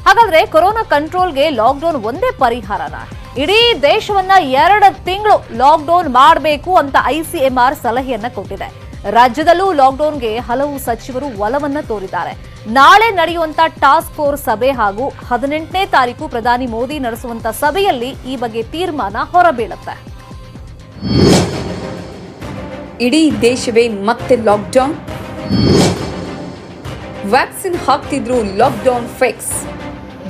ಹಾಗಾದ್ರೆ corona ಕಂಟ್ರೋಲ್ಗೆ lockdown ಒಂದೇ ಪರಿಹಾರನಾ? ಇಡೀ ದೇಶವನ್ನ 2 ತಿಂಗಳು ಲಾಕ್ಡೌನ್ ಮಾಡಬೇಕು ಅಂತ ICMR ಸಲಹೆಯನ್ನ ಕೊಟ್ಟಿದೆ. ರಾಜ್ಯದಲ್ಲೂ ಲಾಕ್ಡೌನ್ಗೆ ಹಲವು ಸಚಿವರು ಒಲವನ್ನ ತೋರಿದ್ದಾರೆ. ನಾಳೆ ನಡೆಯುವಂತ ಟಾಸ್ಕ್ ಫೋರ್ಸ್ ಸಭೆ ಹಾಗೂ 18ನೇ ತಾರೀಕು ಪ್ರಧಾನಿ ಮೋದಿ ನಡೆಸುವಂತ ಸಭೆಯಲ್ಲಿ ಈ ಬಗ್ಗೆ ತೀರ್ಮಾನ ಹೊರಬೀಳುತ್ತೆ. ಇಡೀ ದೇಶವೇ ಮತ್ತೆ ಲಾಕ್ಡೌನ್. ವ್ಯಾಕ್ಸಿನ್ ಹಾಕ್ತಿದ್ರು ಲಾಕ್ಡೌನ್ ಫಿಕ್ಸ್.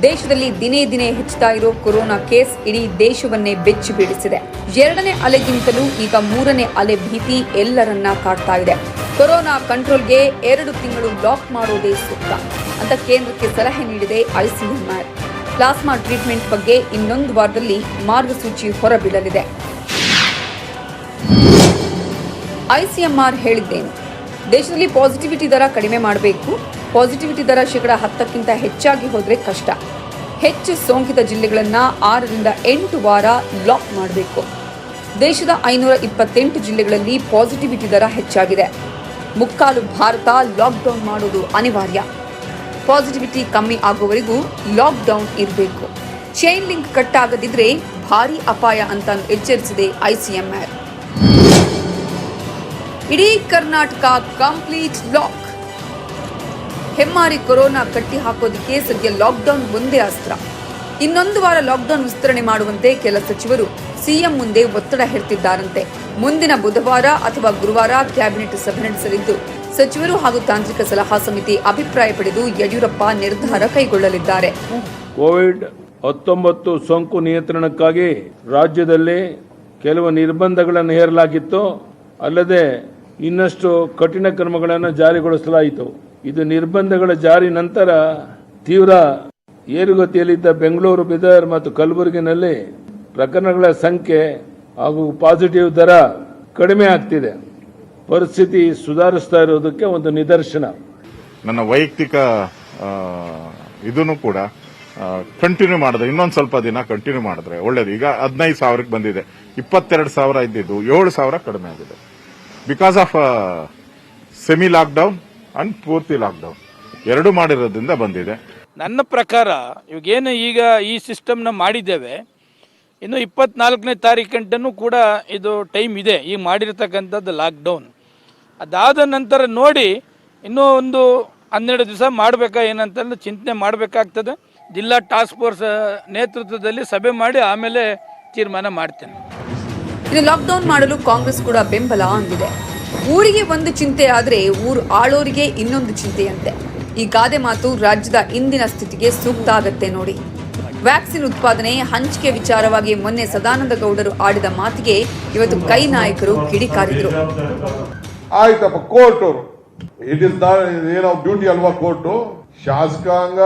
ದೇಶದಲ್ಲಿ ದಿನೇ ದಿನೇ ಹೆಚ್ಚುತ್ತಾ ಇರೋ ಕೊರೋನಾ ಕೇಸ್ ಇಡೀ ದೇಶವನ್ನೇ ಬೆಚ್ಚಿ ಬೀಳಿಸಿದೆ. 2ನೇ ಅಲೆಗಿಂತಲೂ ಈಗ 3ನೇ ಅಲೆ ಭೀತಿ ಎಲ್ಲರನ್ನ ಕಾಡ್ತಾ ಇದೆ. ಕೊರೋನಾ ಕಂಟ್ರೋಲ್ಗೆ 2 ತಿಂಗಳು ಲಾಕ್ ಮಾಡೋದೇ ಸೂಕ್ತ ಅಂತ ಕೇಂದ್ರಕ್ಕೆ ಸಲಹೆ ನೀಡಿದೆ ICMR. ಪ್ಲಾಸ್ಮಾ ಟ್ರೀಟ್ಮೆಂಟ್ ಬಗ್ಗೆ ಇನ್ನೊಂದು ವಾರದಲ್ಲಿ ಮಾರ್ಗಸೂಚಿ ಹೊರಬೀಳಲಿದೆ. ICMR ಹೇಳಿದ್ದೇನು? ದೇಶದಲ್ಲಿ ಪಾಸಿಟಿವಿಟಿ ದರ ಕಡಿಮೆ ಮಾಡಬೇಕು. ಪಾಸಿಟಿವಿಟಿ ದರ 10% ಹೆಚ್ಚಾಗಿ ಹೋದರೆ ಕಷ್ಟ. ಹೆಚ್ಚು ಸೋಂಕಿತ ಜಿಲ್ಲೆಗಳನ್ನು 6 ರಿಂದ 8 ವಾರ ಲಾಕ್ ಮಾಡಬೇಕು. ದೇಶದ 528 ಜಿಲ್ಲೆಗಳಲ್ಲಿ ಪಾಸಿಟಿವಿಟಿ ದರ ಹೆಚ್ಚಾಗಿದೆ. ಮುಕ್ಕಾಲು ಭಾರತ ಲಾಕ್ಡೌನ್ ಮಾಡೋದು ಅನಿವಾರ್ಯ. ಪಾಸಿಟಿವಿಟಿ ಕಮ್ಮಿ ಆಗುವವರೆಗೂ ಲಾಕ್ಡೌನ್ ಇರಬೇಕು. ಚೈನ್ ಲಿಂಕ್ ಕಟ್ ಆಗದಿದ್ರೆ ಭಾರಿ ಅಪಾಯ ಅಂತ ಎಚ್ಚರಿಸಿದೆ ICMR. ಇಡೀ ಕರ್ನಾಟಕ ಕಂಪ್ಲೀಟ್ ಲಾಕ್. ಹೆಮ್ಮಾರಿ ಕೊರೋನಾ ಕಟ್ಟಿ ಹಾಕೋದಕ್ಕೆ ಸದ್ಯ ಲಾಕ್ಡೌನ್ ಒಂದೇ ಅಸ್ತ್ರ. ಇನ್ನೊಂದು ವಾರ ಲಾಕ್ಡೌನ್ ವಿಸ್ತರಣೆ ಮಾಡುವಂತೆ ಕೆಲ ಸಚಿವರು CM ಮುಂದೆ ಒತ್ತಡ ಹೇರ್ತಿದ್ದಾರಂತೆ. ಮುಂದಿನ ಬುಧವಾರ ಅಥವಾ ಗುರುವಾರ ಕ್ಯಾಬಿನೆಟ್ ಸಭೆ ನಡೆಸಲಿದ್ದು ಸಚಿವರು ಹಾಗೂ ತಾಂತ್ರಿಕ ಸಲಹಾ ಸಮಿತಿ ಅಭಿಪ್ರಾಯ ಪಡೆದು ಯಡಿಯೂರಪ್ಪ ನಿರ್ಧಾರ ಕೈಗೊಳ್ಳಲಿದ್ದಾರೆ. ಕೋವಿಡ್-19 ಸೋಂಕು ನಿಯಂತ್ರಣಕ್ಕಾಗಿ ರಾಜ್ಯದಲ್ಲಿ ಕೆಲವು ನಿರ್ಬಂಧಗಳನ್ನು ಹೇರಲಾಗಿತ್ತು. ಅಲ್ಲದೆ ಇನ್ನಷ್ಟು ಕಠಿಣ ಕ್ರಮಗಳನ್ನು ಜಾರಿಗೊಳಿಸಲಾಯಿತು. ಇದು ನಿರ್ಬಂಧಗಳ ಜಾರಿ ನಂತರ ತೀವ್ರ ಏರುಗತಿಯಲ್ಲಿದ್ದ ಬೆಂಗಳೂರು, ಬೀದರ್ ಮತ್ತು ಕಲಬುರಗಿನಲ್ಲಿ ಪ್ರಕರಣಗಳ ಸಂಖ್ಯೆ ಹಾಗೂ ಪಾಸಿಟಿವ್ ದರ ಕಡಿಮೆ ಆಗ್ತಿದೆ. ಪರಿಸ್ಥಿತಿ ಸುಧಾರಿಸ್ತಾ ಇರೋದಕ್ಕೆ ಒಂದು ನಿದರ್ಶನ. ನನ್ನ ವೈಯಕ್ತಿಕ ಇದನ್ನು ಕೂಡ ಕಂಟಿನ್ಯೂ ಮಾಡಿದ್ರೆ, ಇನ್ನೊಂದು ಸ್ವಲ್ಪ ದಿನ ಕಂಟಿನ್ಯೂ ಮಾಡಿದ್ರೆ ಒಳ್ಳೇದು. ಈಗ 15,000ಕ್ಕೆ ಬಂದಿದೆ. 22,000 ಇದ್ದಿದ್ದು 7,000 ಕಡಿಮೆ ಆಗಿದೆ. Because of semi lockdown and ಪೂರ್ತಿ ಲಾಕ್ಡೌನ್ ಎರಡು ಮಾಡಿರೋದ್ರಿಂದ ಬಂದಿದೆ. ನನ್ನ ಪ್ರಕಾರ ಇವಾಗೇನು ಈಗ ಈ ಸಿಸ್ಟಮ್ನ ಮಾಡಿದ್ದೇವೆ, ಇನ್ನು 24ನೇ ತಾರೀಕಂಟನೂ ಕೂಡ ಇದು ಟೈಮ್ ಇದೆ ಈ ಮಾಡಿರ್ತಕ್ಕಂಥದ್ದು ಲಾಕ್ಡೌನ್. ಅದಾದ ನಂತರ ನೋಡಿ ಇನ್ನೂ ಒಂದು 12 ದಿವಸ ಮಾಡಬೇಕಾ ಏನಂತಂದು ಚಿಂತನೆ ಮಾಡಬೇಕಾಗ್ತದೆ. ಜಿಲ್ಲಾ ಟಾಸ್ಕ್ ಫೋರ್ಸ್ ನೇತೃತ್ವದಲ್ಲಿ ಸಭೆ ಮಾಡಿ ಆಮೇಲೆ ತೀರ್ಮಾನ ಮಾಡ್ತೇನೆ. ಇದು ಲಾಕ್ಡೌನ್ ಮಾಡಲು ಕಾಂಗ್ರೆಸ್ ಕೂಡ ಬೆಂಬಲ ಅಂದಿದೆ. ಊರಿಗೆ ಒಂದು ಚಿಂತೆ ಆದರೆ ಊರು ಆಳೋರಿಗೆ ಇನ್ನೊಂದು ಚಿಂತೆಯಂತೆ. ಈ ಗಾದೆ ಮಾತು ರಾಜ್ಯದ ಇಂದಿನ ಸ್ಥಿತಿಗೆ ಸೂಕ್ತ ಆಗತ್ತೆ ನೋಡಿ. ವ್ಯಾಕ್ಸಿನ್ ಉತ್ಪಾದನೆ ಹಂಚಿಕೆ ವಿಚಾರವಾಗಿ ಮೊನ್ನೆ ಸದಾನಂದ ಗೌಡರು ಆಡಿದ ಮಾತಿಗೆ ಇವತ್ತು ಕೈ ನಾಯಕರು ಕಿಡಿಕಾರಿದ್ರು. ಆಯ್ತಪ್ಪ, ಕೋರ್ಟ್ ಅವರು ಇಟ್ ಇಸ್ ಏನೋ ಡ್ಯೂಟಿ ಅಲ್ವಾ ಕೋರ್ಟು. ಶಾಸಕಾಂಗ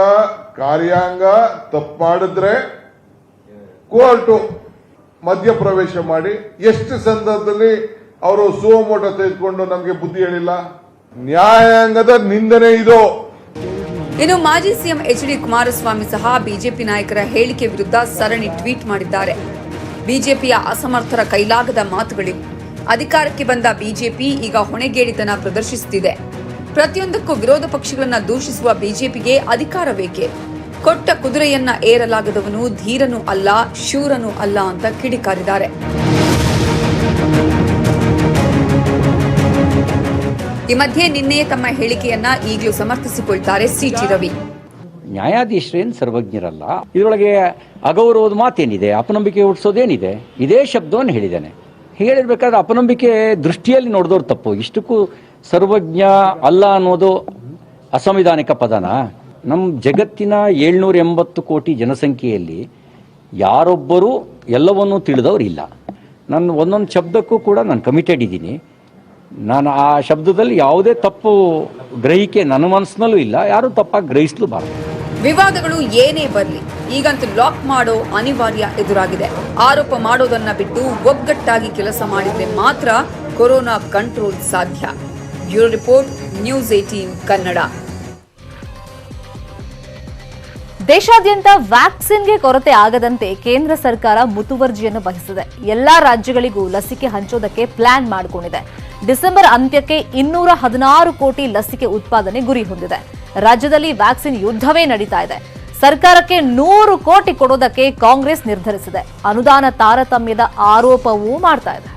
ಕಾರ್ಯಾಂಗ ತಪ್ಪು ಮಾಡಿದ್ರೆ ಕೋರ್ಟು ಮಧ್ಯಪ್ರವೇಶ ಮಾಡಿ ಎಷ್ಟು ಸಂದರ್ಭದಲ್ಲಿ ಅವರು ಸುಮೋಟೋ ತೆಗೆದುಕೊಂಡು ನಮಗೆ ಬುದ್ಧಿ ಹೇಳಿಲ್ಲ. ನ್ಯಾಯಾಂಗದ ನಿಂದನೆ ಇದು. ಇನ್ನು ಮಾಜಿ ಸಿಎಂ HD ಕುಮಾರಸ್ವಾಮಿ ಸಹ ಬಿಜೆಪಿ ನಾಯಕರ ಹೇಳಿಕೆ ವಿರುದ್ಧ ಸರಣಿ ಟ್ವೀಟ್ ಮಾಡಿದ್ದಾರೆ. ಬಿಜೆಪಿಯ ಅಸಮರ್ಥರ ಕೈಲಾಗದ ಮಾತುಗಳಿವೆ. ಅಧಿಕಾರಕ್ಕೆ ಬಂದ ಬಿಜೆಪಿ ಈಗ ಹೊಣೆಗೇಡಿತನ ಪ್ರದರ್ಶಿಸುತ್ತಿದೆ. ಪ್ರತಿಯೊಂದಕ್ಕೂ ವಿರೋಧ ಪಕ್ಷಗಳನ್ನ ದೂಷಿಸುವ ಬಿಜೆಪಿಗೆ ಅಧಿಕಾರ ಬೇಕೆ? ಕೊಟ್ಟ ಕುದುರೆಯನ್ನ ಏರಲಾಗದವನು ಧೀರನೂ ಅಲ್ಲ, ಶೂರನೂ ಅಲ್ಲ ಅಂತ ಕಿಡಿಕಾರಿದ್ದಾರೆ. ಈ ಮಧ್ಯೆ ನಿನ್ನೆ ತಮ್ಮ ಹೇಳಿಕೆಯನ್ನ ಈಗಲೂ ಸಮರ್ಥಿಸಿಕೊಳ್ತಾರೆ CT ರವಿ. ನ್ಯಾಯಾಧೀಶರೇನು ಸರ್ವಜ್ಞರಲ್ಲ. ಇದರೊಳಗೆ ಅಗೌರವದ ಮಾತೇನಿದೆ, ಅಪನಂಬಿಕೆ ಹುಟ್ಟಿಸೋದೇನಿದೆ, ಇದೇ ಶಬ್ದವನ್ನು ಹೇಳಿದ್ದಾನೆ. ಹೇಳಿರ್ಬೇಕಾದ್ರೆ ಅಪನಂಬಿಕೆ ದೃಷ್ಟಿಯಲ್ಲಿ ನೋಡಿದವ್ರು ತಪ್ಪು. ಇಷ್ಟಕ್ಕೂ ಸರ್ವಜ್ಞ ಅಲ್ಲ ಅನ್ನೋದು ಅಸಂವಿಧಾನಿಕ ಪದನ. ನಮ್ಮ ಜಗತ್ತಿನ 780 ಕೋಟಿ ಜನಸಂಖ್ಯೆಯಲ್ಲಿ ಯಾರೊಬ್ಬರೂ ಎಲ್ಲವನ್ನೂ ತಿಳಿದವರು ಇಲ್ಲ. ನಾನು ಒಂದೊಂದು ಶಬ್ದಕ್ಕೂ ಕೂಡ ನಾನು ಕಮಿಟೆಡ್ ಇದ್ದೀನಿ. ನಾನು ಆ ಶಬ್ದದಲ್ಲಿ ಯಾವುದೇ ತಪ್ಪು ಗ್ರಹಿಕೆ ನನ್ನ ಮನಸ್ಸಿನಲ್ಲೂ ಇಲ್ಲ, ಯಾರೂ ತಪ್ಪಾಗಿ ಗ್ರಹಿಸಲೂಬಾರದು. ವಿವಾದಗಳು ಏನೇ ಬರಲಿ, ಈಗಂತೂ ಲಾಕ್ ಮಾಡೋ ಅನಿವಾರ್ಯ ಎದುರಾಗಿದೆ. ಆರೋಪ ಮಾಡೋದನ್ನ ಬಿಟ್ಟು ಒಗ್ಗಟ್ಟಾಗಿ ಕೆಲಸ ಮಾಡಿದ್ರೆ ಮಾತ್ರ ಕೊರೋನಾ ಕಂಟ್ರೋಲ್ ಸಾಧ್ಯ. Bureau report, news 18 Kannada. ದೇಶಾದ್ಯಂತ ವ್ಯಾಕ್ಸಿನ್ಗೆ ಕೊರತೆ ಆಗದಂತೆ ಕೇಂದ್ರ ಸರ್ಕಾರ ಮುತುವರ್ಜಿಯನ್ನು ವಹಿಸಿದೆ. ಎಲ್ಲಾ ರಾಜ್ಯಗಳಿಗೂ ಲಸಿಕೆ ಹಂಚೋದಕ್ಕೆ ಪ್ಲಾನ್ ಮಾಡಿಕೊಂಡಿದೆ. ಡಿಸೆಂಬರ್ ಅಂತ್ಯಕ್ಕೆ 216 ಕೋಟಿ ಲಸಿಕೆ ಉತ್ಪಾದನೆ ಗುರಿ ಹೊಂದಿದೆ. ರಾಜ್ಯದಲ್ಲಿ ವ್ಯಾಕ್ಸಿನ್ ಯುದ್ಧವೇ ನಡೀತಾ ಇದೆ. ಸರ್ಕಾರಕ್ಕೆ 100 ಕೋಟಿ ಕೊಡೋದಕ್ಕೆ ಕಾಂಗ್ರೆಸ್ ನಿರ್ಧರಿಸಿದೆ. ಅನುದಾನ ತಾರತಮ್ಯದ ಆರೋಪವೂ ಮಾಡ್ತಾ ಇದೆ.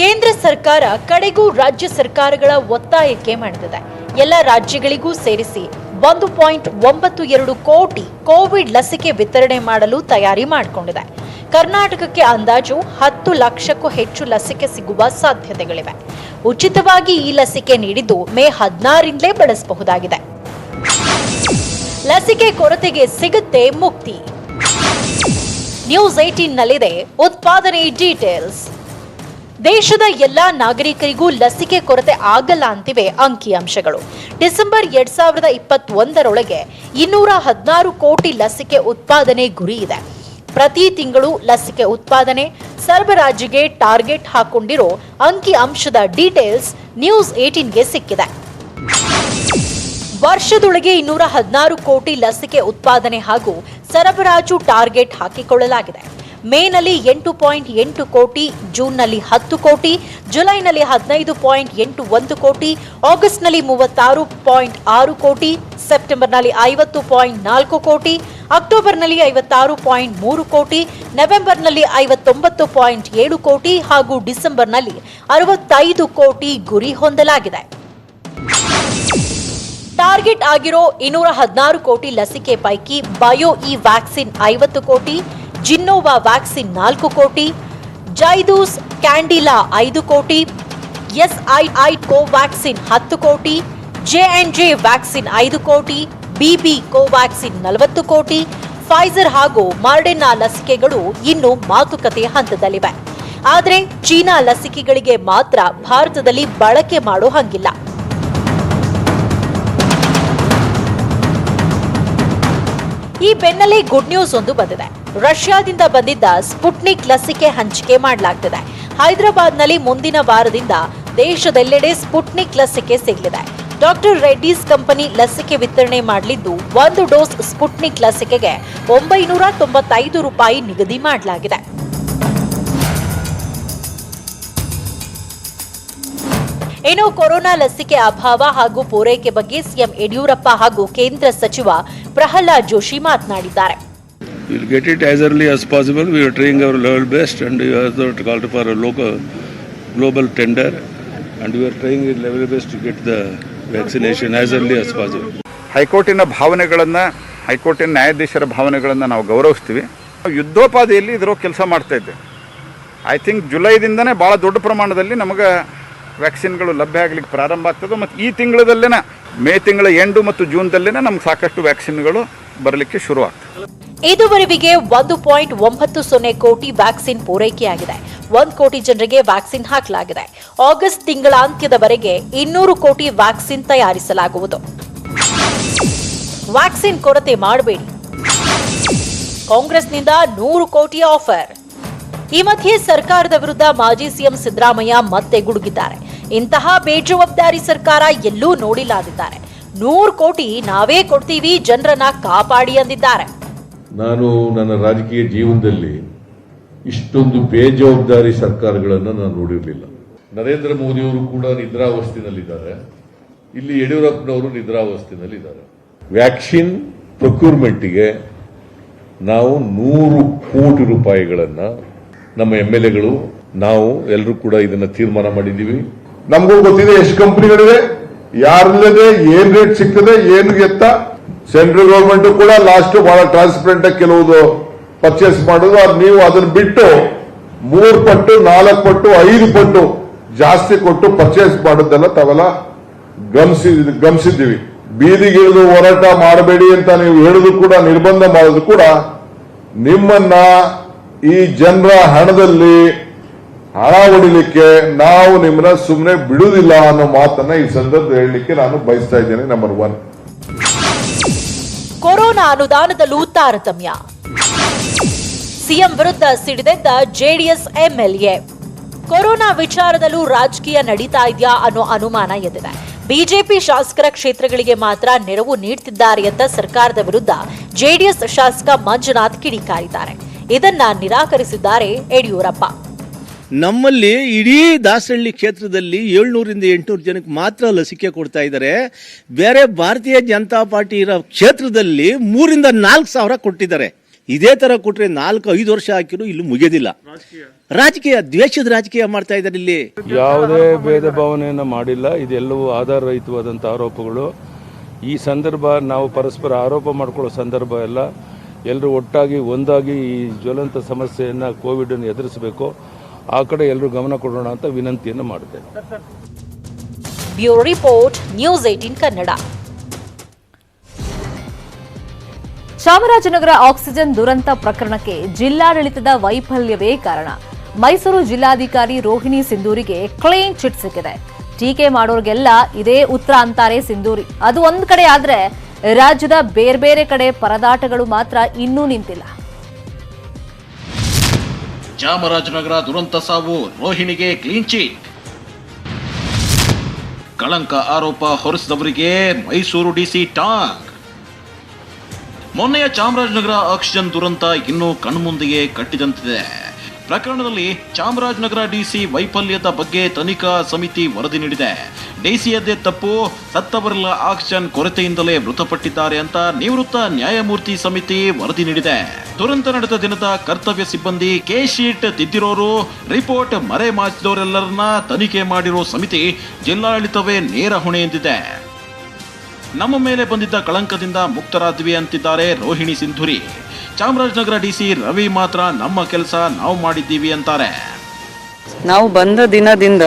ಕೇಂದ್ರ ಸರ್ಕಾರ ಕಡೆಗೂ ರಾಜ್ಯ ಸರ್ಕಾರಗಳ ಒತ್ತಾಯಕ್ಕೆ ಮಣಿದಿದೆ. ಎಲ್ಲ ರಾಜ್ಯಗಳಿಗೂ ಸೇರಿಸಿ 1.92 ಕೋಟಿ ಕೋವಿಡ್ ಲಸಿಕೆ ವಿತರಣೆ ಮಾಡಲು ತಯಾರಿ ಮಾಡಿಕೊಂಡಿದೆ. ಕರ್ನಾಟಕಕ್ಕೆ ಅಂದಾಜು 10 ಲಕ್ಷಕ್ಕೂ ಹೆಚ್ಚು ಲಸಿಕೆ ಸಿಗುವ ಸಾಧ್ಯತೆಗಳಿವೆ. ಉಚಿತವಾಗಿ ಈ ಲಸಿಕೆ ನೀಡಿದ್ದು ಮೇ 16ರಿಂದಲೇ ಬಳಸಬಹುದಾಗಿದೆ. ಲಸಿಕೆ ಕೊರತೆಗೆ ಸಿಗುತ್ತೆ ಮುಕ್ತಿ. ನ್ಯೂಸ್ 18ನಲ್ಲಿದೆ ಉತ್ಪಾದನೆ ಡೀಟೇಲ್ಸ್. ದೇಶದ ಎಲ್ಲಾ ನಾಗರಿಕರಿಗೂ ಲಸಿಕೆ ಕೊರತೆ ಆಗಲ್ಲ ಅಂತಿವೆ ಅಂಕಿಅಂಶಗಳು. ಡಿಸೆಂಬರ್ 2021ರೊಳಗೆ 216 ಕೋಟಿ ಲಸಿಕೆ ಉತ್ಪಾದನೆ ಗುರಿ ಇದೆ. ಪ್ರತಿ ತಿಂಗಳು ಲಸಿಕೆ ಉತ್ಪಾದನೆ ಸರಬರಾಜಿಗೆ ಟಾರ್ಗೆಟ್ ಹಾಕೊಂಡಿರೋ ಅಂಕಿಅಂಶದ ಡೀಟೇಲ್ಸ್ ನ್ಯೂಸ್ 18ಗೆ ಸಿಕ್ಕಿದೆ. ವರ್ಷದೊಳಗೆ 216 ಕೋಟಿ ಲಸಿಕೆ ಉತ್ಪಾದನೆ ಹಾಗೂ ಸರಬರಾಜು ಟಾರ್ಗೆಟ್ ಹಾಕಿಕೊಳ್ಳಲಾಗಿದೆ. ಮೇನಲ್ಲಿ 8.8 ಕೋಟಿ, ಜೂನ್ನಲ್ಲಿ 10 ಕೋಟಿ, ಜುಲೈನಲ್ಲಿ 15.81 ಕೋಟಿ, ಆಗಸ್ಟ್ನಲ್ಲಿ 36.6 ಕೋಟಿ, ಸೆಪ್ಟೆಂಬರ್ನಲ್ಲಿ 50.4 ಕೋಟಿ, ಅಕ್ಟೋಬರ್ನಲ್ಲಿ 56.3 ಕೋಟಿ, ನವೆಂಬರ್ನಲ್ಲಿ 59.7 ಕೋಟಿ ಹಾಗೂ ಡಿಸೆಂಬರ್ನಲ್ಲಿ 65 ಕೋಟಿ ಗುರಿ ಹೊಂದಲಾಗಿದೆ. ಟಾರ್ಗೆಟ್ ಆಗಿರೋ 216 ಕೋಟಿ ಲಸಿಕೆ ಪೈಕಿ ಬಯೋ ಇ ವ್ಯಾಕ್ಸಿನ್ 50 ಕೋಟಿ, ಜಿನ್ನೋವಾ ವ್ಯಾಕ್ಸಿನ್ 4 ಕೋಟಿ, ಜೈಡೂಸ್ ಕ್ಯಾಂಡಿಲಾ 5 ಕೋಟಿ, ಎಸ್ಐಐ ಕೋವ್ಯಾಕ್ಸಿನ್ 10 ಕೋಟಿ, ಜೆ&ಜೆ ವ್ಯಾಕ್ಸಿನ್ 5 ಕೋಟಿ, ಬಿಬಿ ಕೋವ್ಯಾಕ್ಸಿನ್ 40 ಕೋಟಿ, ಫೈಜರ್ ಹಾಗೂ ಮಾರ್ಡೆನಾ ಲಸಿಕೆಗಳು ಇನ್ನು ಮಾತುಕತೆ ಹಂತದಲ್ಲಿವೆ. ಆದರೆ ಚೀನಾ ಲಸಿಕೆಗಳಿಗೆ ಮಾತ್ರ ಭಾರತದಲ್ಲಿ ಬಳಕೆ ಮಾಡೋ ಹಂಗಿಲ್ಲ. ಈ ಬೆನ್ನಲ್ಲೇ ಗುಡ್ ನ್ಯೂಸ್ ಒಂದು ಬಂದಿದೆ. ರಷ್ಯಾದಿಂದ ಬಂದಿದ್ದ ಸ್ಪುಟ್ನಿಕ್ ಲಸಿಕೆ ಹಂಚಿಕೆ ಮಾಡಲಾಗ್ತಿದೆ. ಹೈದರಾಬಾದ್ನಲ್ಲಿ ಮುಂದಿನ ವಾರದಿಂದ ದೇಶದೆಲ್ಲೆಡೆ ಸ್ಪುಟ್ನಿಕ್ ಲಸಿಕೆ ಸಿಗಲಿದೆ. ಡಾಕ್ಟರ್ ರೆಡ್ಡೀಸ್ ಕಂಪನಿ ಲಸಿಕೆ ವಿತರಣೆ ಮಾಡಲಿದ್ದು 1 ಡೋಸ್ ಸ್ಪುಟ್ನಿಕ್ ಲಸಿಕೆಗೆ $995 ನಿಗದಿ ಮಾಡಲಾಗಿದೆ. ಇನ್ನು ಕೊರೋನಾ ಲಸಿಕೆ ಅಭಾವ ಹಾಗೂ ಪೂರೈಕೆ ಬಗ್ಗೆ ಸಿಎಂ ಯಡಿಯೂರಪ್ಪ ಹಾಗೂ ಕೇಂದ್ರ ಸಚಿವ ಪ್ರಹ್ಲಾದ್ ಜೋಶಿ ಮಾತನಾಡಿದ್ದಾರೆ. We'll get it as early as possible. We are trying our level best, and we have called for a local global tender, and we are trying our level best to get the vaccination as early as possible. ಹೈಕೋರ್ಟಿನ ಭಾವನೆಗಳನ್ನು, ಹೈಕೋರ್ಟಿನ ನ್ಯಾಯಾಧೀಶರ ಭಾವನೆಗಳನ್ನು ನಾವು ಗೌರವಿಸ್ತೀವಿ. ಯುದ್ಧೋಪಾದಿಯಲ್ಲಿ ಇದರ ಕೆಲಸ ಮಾಡ್ತಾ ಇದ್ದೇವೆ. I think ಜುಲೈದಿಂದನೇ ಭಾಳ ದೊಡ್ಡ ಪ್ರಮಾಣದಲ್ಲಿ ನಮಗೆ ವ್ಯಾಕ್ಸಿನ್ಗಳು ಲಭ್ಯ ಆಗಲಿಕ್ಕೆ ಪ್ರಾರಂಭ ಆಗ್ತದೆ. ಮತ್ತು ಈ ತಿಂಗಳದಲ್ಲೇ, ಮೇ ತಿಂಗಳ ಎಂಡು ಮತ್ತು ಜೂನ್ದಲ್ಲೇ ನಮ್ಗೆ ಸಾಕಷ್ಟು ವ್ಯಾಕ್ಸಿನ್ಗಳು ಬರಲಿಕ್ಕೆ ಶುರು ಆಗ್ತದೆ. ಇದುವರೆಗೆ 1.90 ಕೋಟಿ ವ್ಯಾಕ್ಸಿನ್ ಪೂರೈಕೆಯಾಗಿದೆ. 1 ಕೋಟಿ ಜನರಿಗೆ ವ್ಯಾಕ್ಸಿನ್ ಹಾಕಲಾಗಿದೆ. ಆಗಸ್ಟ್ ತಿಂಗಳಾಂತ್ಯದವರೆಗೆ 200 ಕೋಟಿ ವ್ಯಾಕ್ಸಿನ್ ತಯಾರಿಸಲಾಗುವುದು. ವ್ಯಾಕ್ಸಿನ್ ಕೊರತೆ ಮಾಡಬೇಡಿ, ಕಾಂಗ್ರೆಸ್ನಿಂದ 100 ಕೋಟಿ ಆಫರ್. ಈ ಮಧ್ಯೆ ಸರ್ಕಾರದ ವಿರುದ್ಧ ಮಾಜಿ ಸಿಎಂ ಸಿದ್ದರಾಮಯ್ಯ ಮತ್ತೆ ಗುಡುಗಿದ್ದಾರೆ. ಇಂತಹ ಬೇಜವಾಬ್ದಾರಿ ಸರ್ಕಾರ ಎಲ್ಲೂ ನೋಡಿಲ್ಲ ಅಂದಿದ್ದಾರೆ. 100 ಕೋಟಿ ನಾವೇ ಕೊಡ್ತೀವಿ, ಜನರನ್ನ ಕಾಪಾಡಿ ಅಂದಿದ್ದಾರೆ. ನಾನು ನನ್ನ ರಾಜಕೀಯ ಜೀವನದಲ್ಲಿ ಇಷ್ಟೊಂದು ಬೇಜವಾಬ್ದಾರಿ ಸರ್ಕಾರಗಳನ್ನು ನಾನು ನೋಡಿರಲಿಲ್ಲ. ನರೇಂದ್ರ ಮೋದಿಯವರು ಕೂಡ ನಿದ್ರಾವಸ್ಥೆಯಲ್ಲಿದ್ದಾರೆ, ಇಲ್ಲಿ ಯಡಿಯೂರಪ್ಪನವರು ನಿದ್ರಾವಸ್ಥೆಯಲ್ಲಿದ್ದಾರೆ. ವ್ಯಾಕ್ಸಿನ್ ಪ್ರೊಕ್ಯೂರ್ಮೆಂಟ್ಗೆ ನಾವು 100 ಕೋಟಿ ರೂಪಾಯಿಗಳನ್ನು ನಮ್ಮ MLAಗಳು ನಾವು ಎಲ್ಲರೂ ಕೂಡ ಇದನ್ನ ತೀರ್ಮಾನ ಮಾಡಿದ್ದೀವಿ. ನಮಗೂ ಗೊತ್ತಿದೆ ಎಷ್ಟು ಕಂಪನಿಗಳಿವೆ, ಯಾರಿಲ್ಲದೆ ಏನ್ ರೇಟ್ ಸಿಗ್ತದೆ, ಏನು ಎತ್ತ. ಸೆಂಟ್ರಲ್ ಗವರ್ಮೆಂಟ್ ಕೂಡ ಲಾಸ್ಟ್ ಬಹಳ ಟ್ರಾನ್ಸ್ಪರೆಂಟ್ ಆಗಿ ಕೆಲವುದು ಪರ್ಚೇಸ್ ಮಾಡೋದು. ಅದು ನೀವು ಅದನ್ನ ಬಿಟ್ಟು 3 ಪಟ್ಟು 4 ಪಟ್ಟು 5 ಪಟ್ಟು ಜಾಸ್ತಿ ಕೊಟ್ಟು ಪರ್ಚೇಸ್ ಮಾಡೋದೆಲ್ಲ ತಾವೆಲ್ಲ ಗಮನಿಸಿದ್ದೀವಿ. ಬೀದಿಗಿಳಿದು ಹೋರಾಟ ಮಾಡಬೇಡಿ ಅಂತ ನೀವು ಹೇಳುದು ಕೂಡ, ನಿರ್ಬಂಧ ಮಾಡೋದು ಕೂಡ ನಿಮ್ಮನ್ನ ಈ ಜನರ ಹಣದಲ್ಲಿ ಹಣ ಹೊಡಿಲಿಕ್ಕೆ ನಾವು ನಿಮ್ಮನ್ನ ಸುಮ್ಮನೆ ಬಿಡುವುದಿಲ್ಲ ಅನ್ನೋ ಮಾತನ್ನ ಈ ಸಂದರ್ಭದಲ್ಲಿ ಹೇಳಲಿಕ್ಕೆ ನಾನು ಬಯಸ್ತಾ ಇದ್ದೇನೆ. ನಂಬರ್ 1, ಕೊರೋನಾ ಅನುದಾನದಲ್ಲೂ ತಾರತಮ್ಯ. ಸಿಎಂ ವಿರುದ್ಧ ಸಿಡಿದೆದ್ದ ಜೆಡಿಎಸ್ MLA. ಕೊರೋನಾ ವಿಚಾರದಲ್ಲೂ ರಾಜಕೀಯ ನಡೀತಾ ಇದೆಯಾ ಅನ್ನೋ ಅನುಮಾನ ಎದ್ದಿದೆ. ಬಿಜೆಪಿ ಶಾಸಕರ ಕ್ಷೇತ್ರಗಳಿಗೆ ಮಾತ್ರ ನೆರವು ನೀಡುತ್ತಿದ್ದಾರೆ ಅಂತ ಸರ್ಕಾರದ ವಿರುದ್ಧ ಜೆಡಿಎಸ್ ಶಾಸಕ ಮಂಜುನಾಥ್ ಕಿಡಿಕಾರಿದ್ದಾರೆ. ಇದನ್ನ ನಿರಾಕರಿಸಿದ್ದಾರೆ ಯಡಿಯೂರಪ್ಪ. ನಮ್ಮಲ್ಲಿ ಇಡೀ ದಾಸರಳ್ಳಿ ಕ್ಷೇತ್ರದಲ್ಲಿ 700ರಿಂದ 800 ಜನಕ್ಕೆ ಮಾತ್ರ ಲಸಿಕೆ ಕೊಡ್ತಾ ಇದ್ದಾರೆ. ಬೇರೆ ಭಾರತೀಯ ಜನತಾ ಪಾರ್ಟಿ ಇರೋ ಕ್ಷೇತ್ರದಲ್ಲಿ 3ರಿಂದ 4 ಸಾವಿರ ಕೊಟ್ಟಿದ್ದಾರೆ. ಇದೇ ತರ ಕೊಟ್ರೆ 4-5 ವರ್ಷ ಹಾಕಿದ್ರು ಇಲ್ಲಿ ಮುಗಿಯೋದಿಲ್ಲ. ರಾಜಕೀಯ, ದ್ವೇಷದ ರಾಜಕೀಯ ಮಾಡ್ತಾ ಇದ್ದಾರೆ. ಇಲ್ಲಿ ಯಾವುದೇ ಭೇದ ಭಾವನೆಯನ್ನು ಮಾಡಿಲ್ಲ. ಇದೆಲ್ಲವೂ ಆಧಾರರಹಿತವಾದಂಥ ಆರೋಪಗಳು. ಈ ಸಂದರ್ಭ ನಾವು ಪರಸ್ಪರ ಆರೋಪ ಮಾಡಿಕೊಳ್ಳೋ ಸಂದರ್ಭ ಎಲ್ಲ. ಎಲ್ಲರೂ ಒಟ್ಟಾಗಿ ಒಂದಾಗಿ ಈ ಜ್ವಲಂತ ಸಮಸ್ಯೆಯನ್ನು ಕೋವಿಡನ್ನು ಎದುರಿಸಬೇಕು. ಆ ಕಡೆ ಎಲ್ಲರೂ ಗಮನ ಕೊಡೋಣ ಅಂತ ವಿನಂತಿಯನ್ನು ಮಾಡುತ್ತೇನೆ. Bureau report, news 18 Kannada. Chamarajanagar oxygen ದುರಂತ ಪ್ರಕರಣಕ್ಕೆ ಜಿಲ್ಲಾಡಳಿತದ ವೈಫಲ್ಯವೇ ಕಾರಣ. ಮೈಸೂರು ಜಿಲ್ಲಾಧಿಕಾರಿ ರೋಹಿಣಿ ಸಿಂಧೂರಿಗೆ ಕ್ಲೀನ್ ಚಿಟ್ ಸಿಕ್ಕಿದೆ. ಟೀಕೆ ಮಾಡೋರ್ಗೆಲ್ಲ ಇದೇ ಉತ್ತರ ಅಂತಾರೆ ಸಿಂಧೂರಿ. ಅದು ಒಂದ್ ಕಡೆ ಆದ್ರೆ ರಾಜ್ಯದ ಬೇರೆ ಬೇರೆ ಕಡೆ ಪರದಾಟಗಳು ಮಾತ್ರ ಇನ್ನೂ ನಿಂತಿಲ್ಲ. ಚಾಮರಾಜನಗರ ದುರಂತ ಸಾವು, ರೋಹಿಣಿಗೆ ಕ್ಲೀನ್ ಚಿಟ್. ಕಳಂಕ ಆರೋಪ ಹೊರಿಸಿದವರಿಗೆ ಮೈಸೂರು ಡಿಸಿ ಟಾಂಗ್. ಮೊನ್ನೆಯ ಚಾಮರಾಜನಗರ ಆಕ್ಸಿಜನ್ ದುರಂತ ಇನ್ನೂ ಕಣ್ಮುಂದೆಯೇ ಕಟ್ಟಿದಂತಿದೆ. ಪ್ರಕರಣದಲ್ಲಿ ಚಾಮರಾಜನಗರ ಡಿಸಿ ವೈಫಲ್ಯದ ಬಗ್ಗೆ ತನಿಖಾ ಸಮಿತಿ ವರದಿ ನೀಡಿದೆ. ಡಿಸಿಯದ್ದೇ ತಪ್ಪು, ಸತ್ತವರೆಲ್ಲ ಆಕ್ಸಿಜನ್ ಕೊರತೆಯಿಂದಲೇ ಮೃತಪಟ್ಟಿದ್ದಾರೆ ಅಂತ ನಿವೃತ್ತ ನ್ಯಾಯಮೂರ್ತಿ ಸಮಿತಿ ವರದಿ ನೀಡಿದೆ. ದುರಂತ ನಡೆದ ದಿನದ ಕರ್ತವ್ಯ ಸಿಬ್ಬಂದಿ, ಕೆ ಶೀಟ್ ತಿದ್ದಿರೋರು, ರಿಪೋರ್ಟ್ ಮರೆ ಮಾಚಿದವರೆಲ್ಲರನ್ನ ತನಿಖೆ ಮಾಡಿರೋ ಸಮಿತಿ ಜಿಲ್ಲಾಡಳಿತವೇ ನೇರ ಹೊಣೆ ಎಂದಿದೆ. ನಮ್ಮ ಮೇಲೆ ಬಂದಿದ್ದ ಕಳಂಕದಿಂದ ಮುಕ್ತರಾದ್ವಿ ಅಂತಿದ್ದಾರೆ ರೋಹಿಣಿ ಸಿಂಧೂರಿ. ಚಾಮರಾಜನಗರ ಡಿಸಿ ರವಿ ಮಾತ್ರ ನಮ್ಮ ಕೆಲಸ ನಾವು ಮಾಡಿದ್ದೀವಿ ಅಂತಾರೆ. ನಾವು ಬಂದ ದಿನದಿಂದ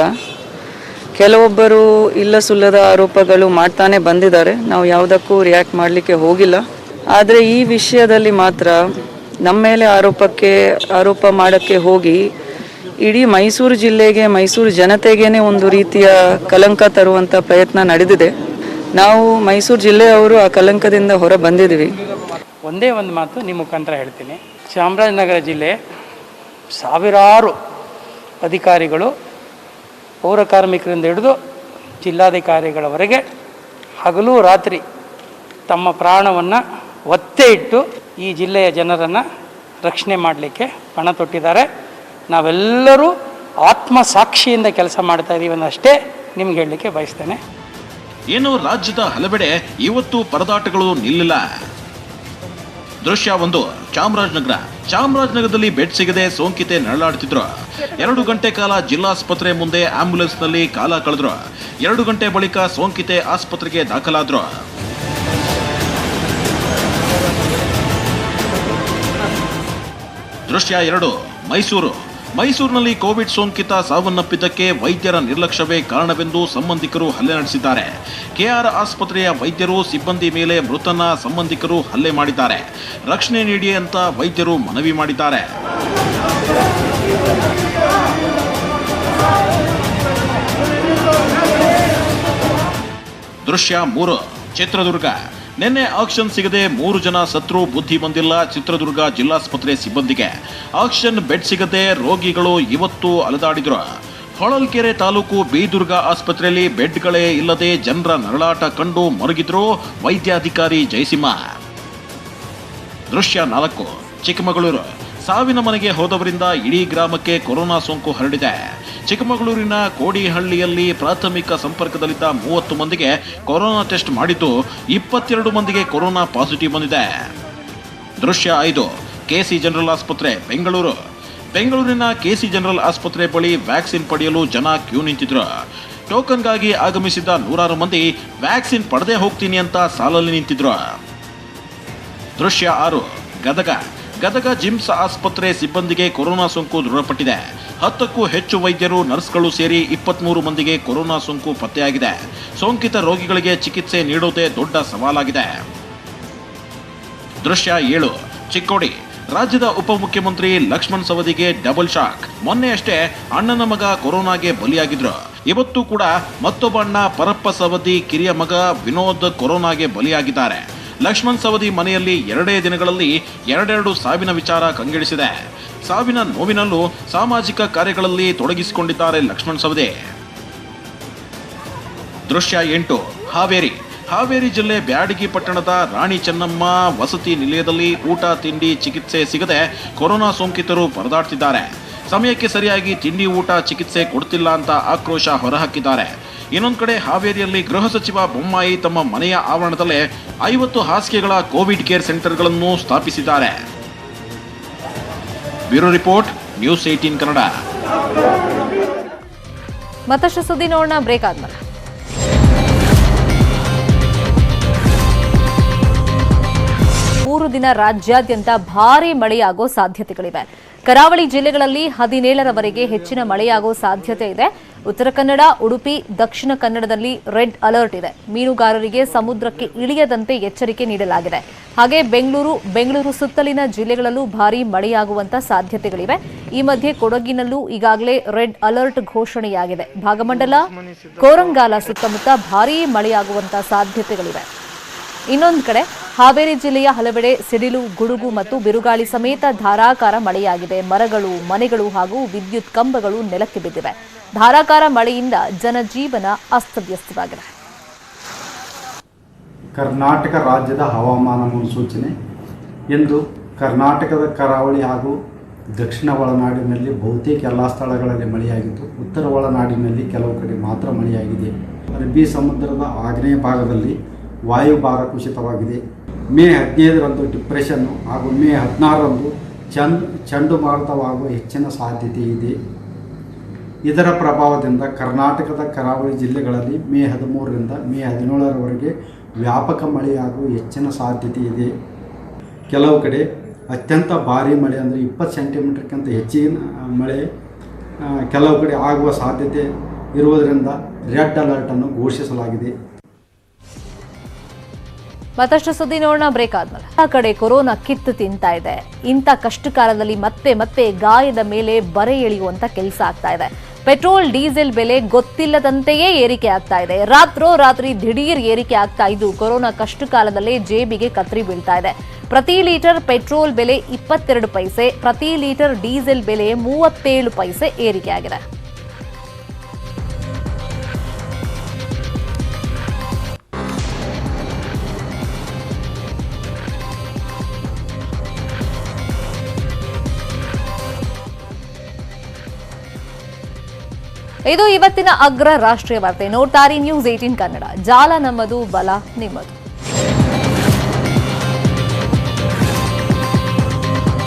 ಕೆಲವೊಬ್ಬರು ಇಲ್ಲ ಸುಲ್ಲದ ಆರೋಪಗಳು ಮಾಡ್ತಾನೆ ಬಂದಿದ್ದಾರೆ. ನಾವು ಯಾವುದಕ್ಕೂ ರಿಯಾಕ್ಟ್ ಮಾಡಲಿಕ್ಕೆ ಹೋಗಿಲ್ಲ. ಆದರೆ ಈ ವಿಷಯದಲ್ಲಿ ಮಾತ್ರ ನಮ್ಮ ಮೇಲೆ ಆರೋಪ ಮಾಡೋಕ್ಕೆ ಹೋಗಿ ಇಡೀ ಮೈಸೂರು ಜಿಲ್ಲೆಗೆ, ಮೈಸೂರು ಜನತೆಗೇನೆ ಒಂದು ರೀತಿಯ ಕಲಂಕ ತರುವಂಥ ಪ್ರಯತ್ನ ನಡೆದಿದೆ. ನಾವು ಮೈಸೂರು ಜಿಲ್ಲೆಯವರು ಆ ಕಲಂಕದಿಂದ ಹೊರ ಬಂದಿದ್ದೀವಿ. ಒಂದೇ ಒಂದು ಮಾತು ನಿಮ್ಮ ಮುಖಾಂತರ ಹೇಳ್ತೀನಿ. ಚಾಮರಾಜನಗರ ಜಿಲ್ಲೆ ಸಾವಿರಾರು ಅಧಿಕಾರಿಗಳು, ಪೌರ ಕಾರ್ಮಿಕರಿಂದ ಹಿಡಿದು ಜಿಲ್ಲಾಧಿಕಾರಿಗಳವರೆಗೆ ಹಗಲು ರಾತ್ರಿ ತಮ್ಮ ಪ್ರಾಣವನ್ನು ಒತ್ತೆ ಇಟ್ಟು ಈ ಜಿಲ್ಲೆಯ ಜನರನ್ನು ರಕ್ಷಣೆ ಮಾಡಲಿಕ್ಕೆ ಪಣ ತೊಟ್ಟಿದ್ದಾರೆ. ನಾವೆಲ್ಲರೂ ಆತ್ಮಸಾಕ್ಷಿಯಿಂದ ಕೆಲಸ ಮಾಡ್ತಾ ಇದ್ದೀವಿ ಅನ್ನಷ್ಟೇ ನಿಮ್ಗೆ ಹೇಳಲಿಕ್ಕೆ ಬಯಸ್ತೇನೆ. ಏನು ರಾಜ್ಯದ ಹಲವೆಡೆ ಇವತ್ತು ಪರದಾಟಗಳು ನಿಲ್ಲಿಲ್ಲ. ದೃಶ್ಯ 1, ಚಾಮರಾಜನಗರದಲ್ಲಿ ಬೆಡ್ ಸಿಗದೆ ಸೋಂಕಿತೆ ನರಳಾಡ್ತಿದ್ರು. 2 ಗಂಟೆ ಕಾಲ ಜಿಲ್ಲಾಸ್ಪತ್ರೆ ಮುಂದೆ ಆಂಬ್ಯುಲೆನ್ಸ್ನಲ್ಲಿ ಕಾಲ ಕಳೆದ್ರು. 2 ಗಂಟೆ ಬಳಿಕ ಸೋಂಕಿತೆ ಆಸ್ಪತ್ರೆಗೆ ದಾಖಲಾದ್ರು. ದೃಶ್ಯ 2, ಮೈಸೂರಿನಲ್ಲಿ ಕೋವಿಡ್ ಸೋಂಕಿತ ಸಾವನ್ನಪ್ಪಿದ್ದಕ್ಕೆ ವೈದ್ಯರ ನಿರ್ಲಕ್ಷ್ಯವೇ ಕಾರಣವೆಂದು ಸಂಬಂಧಿಕರು ಹಲ್ಲೆ ನಡೆಸಿದ್ದಾರೆ. ಕೆಆರ್ ಆಸ್ಪತ್ರೆಯ ವೈದ್ಯರು ಸಿಬ್ಬಂದಿ ಮೇಲೆ ಮೃತನ ಸಂಬಂಧಿಕರು ಹಲ್ಲೆ ಮಾಡಿದ್ದಾರೆ. ರಕ್ಷಣೆ ನೀಡಿ ಅಂತ ವೈದ್ಯರು ಮನವಿ ಮಾಡಿದ್ದಾರೆ. ದೃಶ್ಯ 3, ಚಿತ್ರದುರ್ಗ. ನಿನ್ನೆ ಆಕ್ಸಿಜನ್ ಸಿಗದೆ 3 ಜನ ಸತ್ರು. ಬುದ್ಧಿ ಬಂದಿಲ್ಲ ಚಿತ್ರದುರ್ಗ ಜಿಲ್ಲಾಸ್ಪತ್ರೆ ಸಿಬ್ಬಂದಿಗೆ. ಆಕ್ಸಿಜನ್ ಬೆಡ್ ಸಿಗದೆ ರೋಗಿಗಳು ಇವತ್ತು ಅಲೆದಾಡಿದ್ರು. ಹೊಳಲ್ಕೆರೆ ತಾಲೂಕು ಬೀದುರ್ಗ ಆಸ್ಪತ್ರೆಯಲ್ಲಿ ಬೆಡ್ಗಳೇ ಇಲ್ಲದೆ ಜನರ ನರಳಾಟ ಕಂಡು ಮರುಗಿದ್ರು ವೈದ್ಯಾಧಿಕಾರಿ ಜಯಸಿಂಹ. ದೃಶ್ಯ 4, ಚಿಕ್ಕಮಗಳೂರು. ಸಾವಿನ ಮನೆಗೆ ಹೋದವರಿಂದ ಇಡೀ ಗ್ರಾಮಕ್ಕೆ ಕೊರೋನಾ ಸೋಂಕು ಹರಡಿದೆ. ಚಿಕ್ಕಮಗಳೂರಿನ ಕೋಡಿಹಳ್ಳಿಯಲ್ಲಿ ಪ್ರಾಥಮಿಕ ಸಂಪರ್ಕದಲ್ಲಿದ್ದ 30 ಮಂದಿಗೆ ಕೊರೋನಾ ಟೆಸ್ಟ್ ಮಾಡಿದ್ದು 22 ಮಂದಿಗೆ ಕೊರೋನಾ ಪಾಸಿಟಿವ್ ಬಂದಿದೆ. ದೃಶ್ಯ 5, ಕೆಸಿ ಜನರಲ್ ಆಸ್ಪತ್ರೆ, ಬೆಂಗಳೂರಿನ ಕೆಸಿ ಜನರಲ್ ಆಸ್ಪತ್ರೆ ಬಳಿ ವ್ಯಾಕ್ಸಿನ್ ಪಡೆಯಲು ಜನ ಕ್ಯೂ ನಿಂತಿದ್ರು. ಟೋಕನ್ಗಾಗಿ ಆಗಮಿಸಿದ್ದ 100 ಮಂದಿ ವ್ಯಾಕ್ಸಿನ್ ಪಡೆದೇ ಹೋಗ್ತೀನಿ ಅಂತ ಸಾಲಲ್ಲಿ ನಿಂತಿದ್ರು. ದೃಶ್ಯ 6, ಗದಗ ಜಿಮ್ಸ್ ಆಸ್ಪತ್ರೆ ಸಿಬ್ಬಂದಿಗೆ ಕೊರೋನಾ ಸೋಂಕು ದೃಢಪಟ್ಟಿದೆ. 10ಕ್ಕೂ ಹೆಚ್ಚು ವೈದ್ಯರು, ನರ್ಸ್ಗಳು ಸೇರಿ 23 ಮಂದಿಗೆ ಕೊರೋನಾ ಸೋಂಕು ಪತ್ತೆಯಾಗಿದೆ. ಸೋಂಕಿತ ರೋಗಿಗಳಿಗೆ ಚಿಕಿತ್ಸೆ ನೀಡುವುದೇ ದೊಡ್ಡ ಸವಾಲಾಗಿದೆ. ದೃಶ್ಯ 7, ಚಿಕ್ಕೋಡಿ. ರಾಜ್ಯದ ಉಪಮುಖ್ಯಮಂತ್ರಿ ಲಕ್ಷ್ಮಣ್ ಸವದಿಗೆ ಡಬಲ್ ಶಾಕ್. ಮೊನ್ನೆಯಷ್ಟೇ ಅಣ್ಣನ ಮಗ ಕೊರೋನಾಗೆ ಬಲಿಯಾಗಿದ್ರು. ಇವತ್ತು ಕೂಡ ಮತ್ತೊಬ್ಬ ಅಣ್ಣ ಪರಪ್ಪ ಸವದಿ ಕಿರಿಯ ಮಗ ವಿನೋದ್ ಕೊರೋನಾಗೆ ಬಲಿಯಾಗಿದ್ದಾರೆ. ಲಕ್ಷ್ಮಣ್ ಸವದಿ ಮನೆಯಲ್ಲಿ 2 ದಿನಗಳಲ್ಲಿ 2 ಸಾವಿನ ವಿಚಾರ ಕಂಗೆಡಿಸಿದೆ. ಸಾವಿನ ನೋವಿನಲ್ಲೂ ಸಾಮಾಜಿಕ ಕಾರ್ಯಗಳಲ್ಲಿ ತೊಡಗಿಸಿಕೊಂಡಿದ್ದಾರೆ ಲಕ್ಷ್ಮಣ್ ಸವದಿ. ದೃಶ್ಯ 8, ಹಾವೇರಿ ಜಿಲ್ಲೆ ಬ್ಯಾಡಗಿ ಪಟ್ಟಣದ ರಾಣಿ ಚೆನ್ನಮ್ಮ ವಸತಿ ನಿಲಯದಲ್ಲಿ ಊಟ ತಿಂಡಿ ಚಿಕಿತ್ಸೆ ಸಿಗದೆ ಕೊರೋನಾ ಸೋಂಕಿತರು ಪರದಾಡ್ತಿದ್ದಾರೆ. ಸಮಯಕ್ಕೆ ಸರಿಯಾಗಿ ತಿಂಡಿ ಊಟ ಚಿಕಿತ್ಸೆ ಕೊಡ್ತಿಲ್ಲ ಅಂತ ಆಕ್ರೋಶ ಹೊರಹಾಕಿದ್ದಾರೆ. ಇನ್ನೊಂದು ಕಡೆ ಹಾವೇರಿಯಲ್ಲಿ ಗೃಹ ಸಚಿವ ಬೊಮ್ಮಾಯಿ ತಮ್ಮ ಮನೆಯ ಆವರಣದಲ್ಲೇ 50 ಹಾಸಿಗೆಗಳ ಕೋವಿಡ್ ಕೇರ್ ಸೆಂಟರ್ಗಳನ್ನು ಸ್ಥಾಪಿಸಿದ್ದಾರೆ. Bureau report, news 18 Kannada. ಮತ್ತಷ್ಟು ಸುದ್ದಿ ನೋಡೋಣ ಬ್ರೇಕ್ ಆದ್ಮೇಲೆ. ಮೂರು ದಿನ ರಾಜ್ಯಾದ್ಯಂತ ಭಾರೀ ಮಳೆಯಾಗೋ ಸಾಧ್ಯತೆಗಳಿವೆ. ಕರಾವಳಿ ಜಿಲ್ಲೆಗಳಲ್ಲಿ 17ರವರೆಗೆ ಹೆಚ್ಚಿನ ಮಳೆಯಾಗೋ ಸಾಧ್ಯತೆ ಇದೆ. ಉತ್ತರ ಕನ್ನಡ, ಉಡುಪಿ, ದಕ್ಷಿಣ ಕನ್ನಡದಲ್ಲಿ ರೆಡ್ ಅಲರ್ಟ್ ಇದೆ. ಮೀನುಗಾರರಿಗೆ ಸಮುದ್ರಕ್ಕೆ ಇಳಿಯದಂತೆ ಎಚ್ಚರಿಕೆ ನೀಡಲಾಗಿದೆ. ಹಾಗೆ ಬೆಂಗಳೂರು ಸುತ್ತಲಿನ ಜಿಲ್ಲೆಗಳಲ್ಲೂ ಭಾರೀ ಮಳೆಯಾಗುವಂತ ಸಾಧ್ಯತೆಗಳಿವೆ. ಈ ಮಧ್ಯೆ ಕೊಡಗಿನಲ್ಲೂ ಈಗಾಗಲೇ ರೆಡ್ ಅಲರ್ಟ್ ಘೋಷಣೆಯಾಗಿದೆ. ಭಾಗಮಂಡಲ, ಕೋರಂಗಾಲ ಸುತ್ತಮುತ್ತ ಭಾರೀ ಮಳೆಯಾಗುವಂತ ಸಾಧ್ಯತೆಗಳಿವೆ. ಇನ್ನೊಂದು ಕಡೆ ಹಾವೇರಿ ಜಿಲ್ಲೆಯ ಹಲವೆಡೆ ಸಿಡಿಲು, ಗುಡುಗು ಮತ್ತು ಬಿರುಗಾಳಿ ಸಮೇತ ಧಾರಾಕಾರ ಮಳೆಯಾಗಿದೆ. ಮರಗಳು, ಮನೆಗಳು ಹಾಗೂ ವಿದ್ಯುತ್ ಕಂಬಗಳು ನೆಲಕ್ಕೆ ಬಿದ್ದಿವೆ. ಧಾರಾಕಾರ ಮಳೆಯಿಂದ ಜನಜೀವನ ಅಸ್ತವ್ಯಸ್ತವಾಗಿದೆ. ಕರ್ನಾಟಕ ರಾಜ್ಯದ ಹವಾಮಾನ ಮುನ್ಸೂಚನೆ. ಇಂದು ಕರ್ನಾಟಕದ ಕರಾವಳಿ ಹಾಗೂ ದಕ್ಷಿಣ ಒಳನಾಡಿನಲ್ಲಿ ಬಹುತೇಕ ಎಲ್ಲ ಸ್ಥಳಗಳಲ್ಲಿ ಮಳೆಯಾಗಿದ್ದು, ಉತ್ತರ ಒಳನಾಡಿನಲ್ಲಿ ಕೆಲವು ಕಡೆ ಮಾತ್ರ ಮಳೆಯಾಗಿದೆ. ಅರಬ್ಬಿ ಸಮುದ್ರದ ಆಗ್ನೇಯ ಭಾಗದಲ್ಲಿ ವಾಯುಭಾರ ಕುಸಿತವಾಗಿದೆ. ಮೇ 15ರಂದು ಡಿಪ್ರೆಷನ್ನು ಹಾಗೂ ಮೇ 16ರಂದು ಚಂಡಮಾರುತವಾಗುವ ಹೆಚ್ಚಿನ ಸಾಧ್ಯತೆ ಇದೆ. ಇದರ ಪ್ರಭಾವದಿಂದ ಕರ್ನಾಟಕದ ಕರಾವಳಿ ಜಿಲ್ಲೆಗಳಲ್ಲಿ ಮೇ 13ರಿಂದ ಮೇ 17ರವರೆಗೆ ವ್ಯಾಪಕ ಮಳೆಯಾಗುವ ಹೆಚ್ಚಿನ ಸಾಧ್ಯತೆ ಇದೆ. ಕೆಲವು ಕಡೆ ಅತ್ಯಂತ ಭಾರೀ ಮಳೆ ಅಂದರೆ 20 ಸೆಂಟಿಮೀಟರ್ಗಿಂತ ಹೆಚ್ಚಿನ ಮಳೆ ಕೆಲವು ಕಡೆ ಆಗುವ ಸಾಧ್ಯತೆ ಇರುವುದರಿಂದ ರೆಡ್ ಅಲರ್ಟನ್ನು ಘೋಷಿಸಲಾಗಿದೆ. ಮತ್ತಷ್ಟು ಸುದ್ದಿ ನೋಡೋಣ ಬ್ರೇಕ್ ಆದ್ಮೇಲೆ. ಆ ಕಡೆ ಕೊರೋನಾ ಕಿತ್ತು ತಿಂತಾ ಇದೆ. ಇಂಥ ಕಷ್ಟ ಕಾಲದಲ್ಲಿ ಮತ್ತೆ ಗಾಯದ ಮೇಲೆ ಬರೆ ಎಳೆಯುವಂತ ಕೆಲಸ ಆಗ್ತಾ ಇದೆ. ಪೆಟ್ರೋಲ್, ಡೀಸೆಲ್ ಬೆಲೆ ಗೊತ್ತಿಲ್ಲದಂತೆಯೇ ಏರಿಕೆ ಆಗ್ತಾ ಇದೆ. ರಾತ್ರಿ ದಿಢೀರ್ ಏರಿಕೆ ಆಗ್ತಾ ಇದ್ದು ಕೊರೋನಾ ಕಷ್ಟ ಕಾಲದಲ್ಲೇ ಜೇಬಿಗೆ ಕತ್ರಿ ಬೀಳ್ತಾ ಇದೆ. ಪ್ರತಿ ಲೀಟರ್ ಪೆಟ್ರೋಲ್ ಬೆಲೆ 22 ಪೈಸೆ, ಪ್ರತಿ ಲೀಟರ್ ಡೀಸೆಲ್ ಬೆಲೆ 37 ಪೈಸೆ ಏರಿಕೆಯಾಗಿದೆ. ಇದು ಇವತ್ತಿನ ಅಗ್ರ ರಾಷ್ಟ್ರೀಯ ವಾರ್ತೆ. ನೋಡ್ತಾರಿ ನ್ಯೂಸ್ 18 ಕನ್ನಡ. ಜಾಲ ನಮ್ಮದು, ಬಲ ನಿಮ್ಮದು.